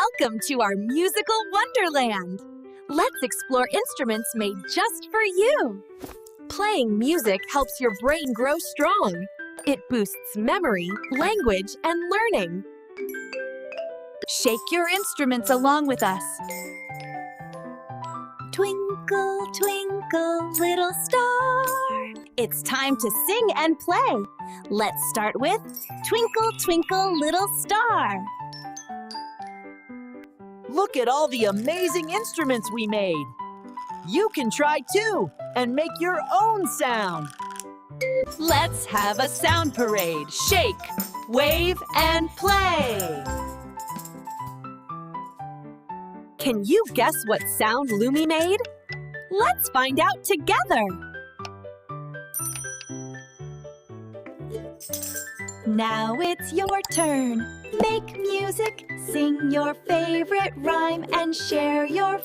Welcome to our musical wonderland! Let's explore instruments made just for you! Playing music helps your brain grow strong. It boosts memory, language, and learning. Shake your instruments along with us. Twinkle, twinkle, little star. It's time to sing and play. Let's start with Twinkle, Twinkle, Little Star. Look at all the amazing instruments we made. You can try too and make your own sound. Let's have a sound parade. Shake, wave, and play. Can you guess what sound Lumi made? Let's find out together. Now it's your turn. Make music, sing your favorite rhyme, and share your